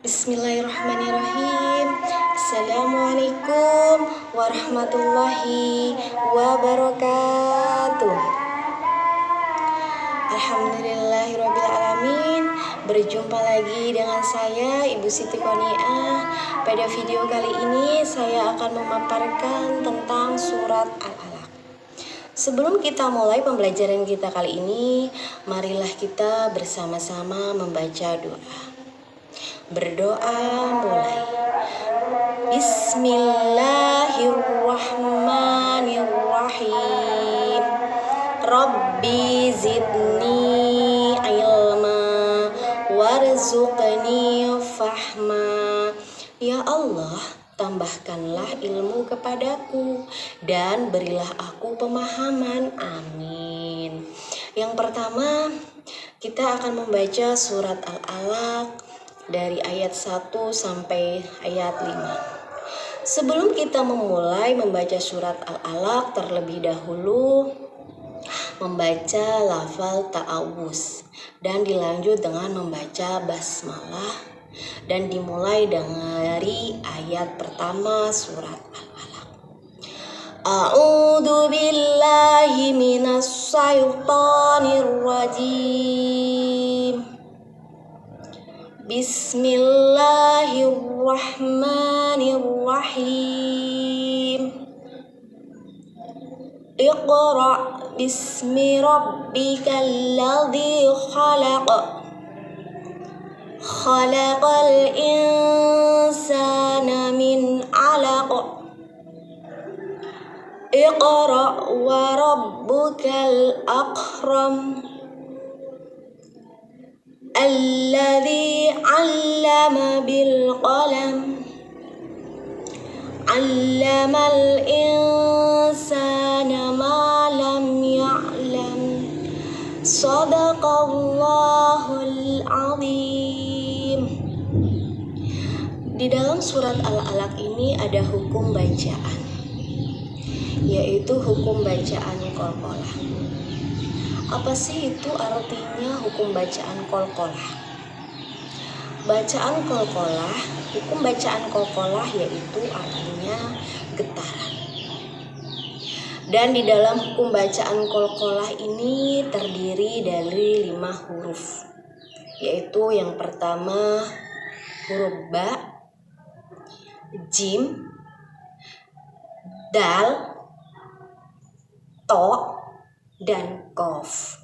Bismillahirrahmanirrahim. Assalamualaikum warahmatullahi wabarakatuh. Alhamdulillahirrabbilalamin. Berjumpa lagi dengan saya Ibu Siti Qoniah. Pada video kali ini saya akan memaparkan tentang surat Al-Alaq. Sebelum kita mulai pembelajaran kita kali ini, marilah kita bersama-sama membaca doa. Berdoa mulai. Bismillahirrahmanirrahim. Rabbi zidni ilma warzuqni fahma. Ya Allah, tambahkanlah ilmu kepadaku dan berilah aku pemahaman. Amin. Yang pertama, kita akan membaca surat Al-Alaq dari ayat 1 sampai ayat 5. Sebelum kita memulai membaca surat Al-Alaq, terlebih dahulu membaca lafal ta'awuz dan dilanjut dengan membaca basmalah dan dimulai dari ayat pertama surat Al-Alaq. A'udzu billahi minas syaitonir rajim. Bismillahirrahmanirrahim. Iqra bismi rabbikal ladzi khalaq. Khalaqal insana min 'alaq. Iqra wa rabbukal akram. Alladzi 'allama bil qalam. 'Allamal insana ma lam ya'lam. Shadaqallahul 'azim. Di dalam surat Al-Alaq ini ada hukum bacaan, yaitu hukum bacaan qalqalah. Apa sih itu artinya hukum bacaan qalqalah? Bacaan qalqalah, hukum bacaan qalqalah yaitu artinya getaran. Dan di dalam hukum bacaan qalqalah ini terdiri dari 5 huruf, yaitu yang pertama huruf ba, jim, dal, to, dan qaf.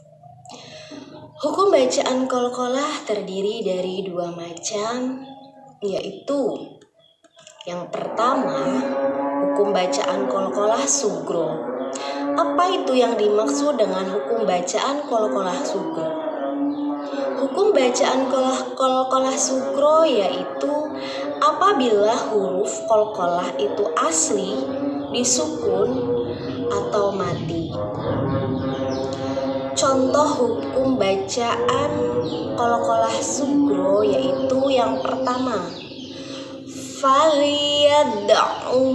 Hukum bacaan qalqalah terdiri dari 2 macam, yaitu yang pertama hukum bacaan qalqalah sugro. Apa itu yang dimaksud dengan hukum bacaan qalqalah sugro? Hukum bacaan qalqalah sugro yaitu apabila huruf qalqalah itu asli, disukun, atau mati. Contoh hukum bacaan qalqalah sugro yaitu yang pertama faliyad'u.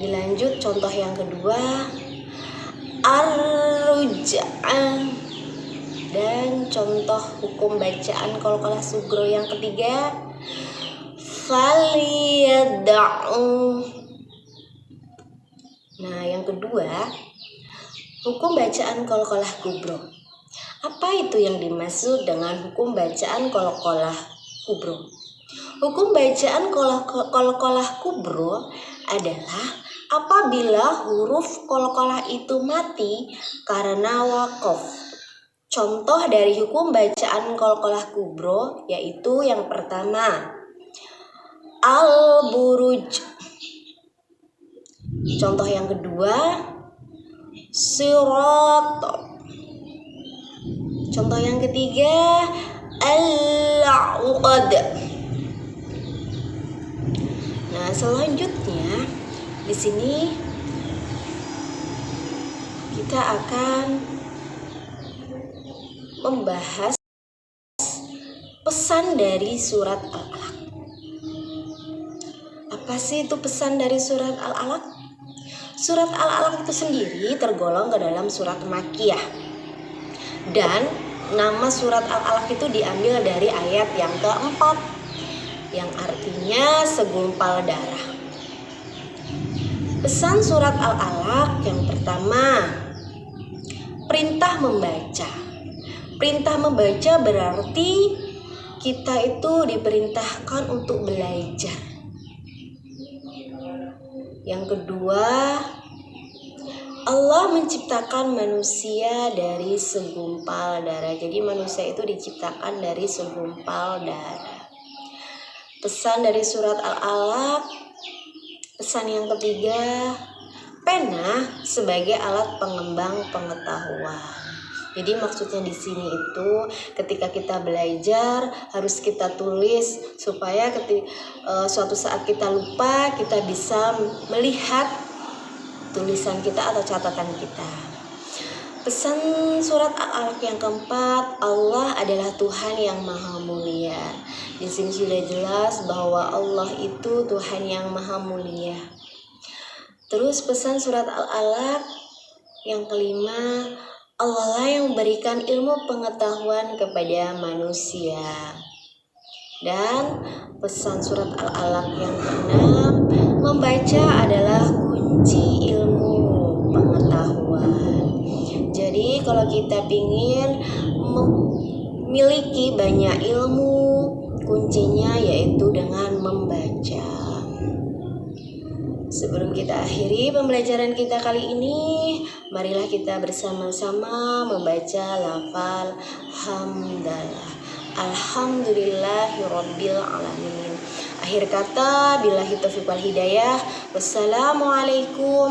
Dilanjut contoh yang kedua ar-ruj'an. Dan contoh hukum bacaan qalqalah sugro yang ketiga faliyad'u. Nah, yang kedua hukum bacaan qalqalah kubro. Apa itu yang dimaksud dengan hukum bacaan qalqalah kubro? Hukum bacaan qalqalah kubro adalah apabila huruf qalqalah itu mati karena waqaf. Contoh dari hukum bacaan qalqalah kubro yaitu yang pertama al-buruj. Contoh yang kedua sirat. Contoh yang ketiga al-uqad. Nah, selanjutnya di sini kita akan membahas pesan dari surat Al-Alaq. Apa sih itu pesan dari surat Al-Alaq? Surat Al-Alaq itu sendiri tergolong ke dalam surat Makkiyah dan nama surat Al-Alaq itu diambil dari ayat yang keempat, yang artinya segumpal darah. Pesan surat Al-Alaq yang pertama, perintah membaca. Perintah membaca berarti kita itu diperintahkan untuk belajar. Yang kedua, Allah menciptakan manusia dari segumpal darah. Jadi manusia itu diciptakan dari segumpal darah. Pesan dari surat Al-Alaq, pesan yang ketiga, pena sebagai alat pengembang pengetahuan. Jadi maksudnya di sini itu ketika kita belajar harus kita tulis supaya suatu saat kita lupa kita bisa melihat tulisan kita atau catatan kita. Pesan surat Al-Alaq yang keempat, Allah adalah Tuhan yang maha mulia. Di sini sudah jelas bahwa Allah itu Tuhan yang maha mulia. Terus pesan surat Al-Alaq yang kelima, Allah lah yang memberikan ilmu pengetahuan kepada manusia. Dan pesan surat Al-Alaq yang keenam, membaca adalah kunci ilmu pengetahuan. Jadi kalau kita ingin memiliki banyak ilmu, kuncinya yaitu dengan membaca. Sebelum kita akhiri pembelajaran kita kali ini, marilah kita bersama-sama membaca lafal hamdalah. Alhamdulillahirabbil alamin. Akhir kata, billahi taufiq wal hidayah. Wassalamualaikum